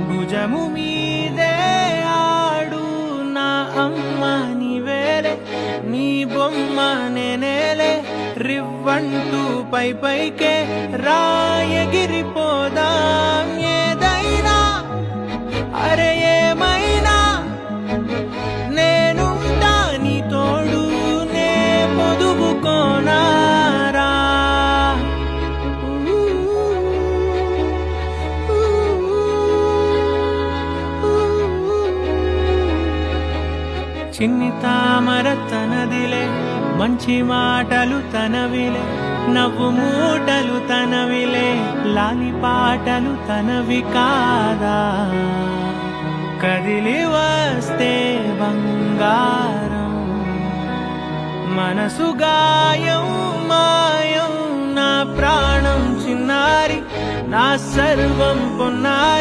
భుజము మీదే ఆడు నా అమ్మ నీవేలే, నీ బొమ్మ నేనేలే, రివ్వంటూ పై పైకే రాయగిరిపోదాం. ఏదైనా అరే ఏమైనా నేనుంటా నీ తోడు, నే పొదుగుకోనారా. చిన్ని తామర తనదిలే, మంచి మాటలు తనవిలే, నవ్వు మూటలు తనవిలే, లాలి పాటలు తనవి కాదా. కదిలి వస్తే బంగారం, మనసు గాయం మాయం, నా ప్రాణం చిన్నారి, నా సర్వం పొన్నారి.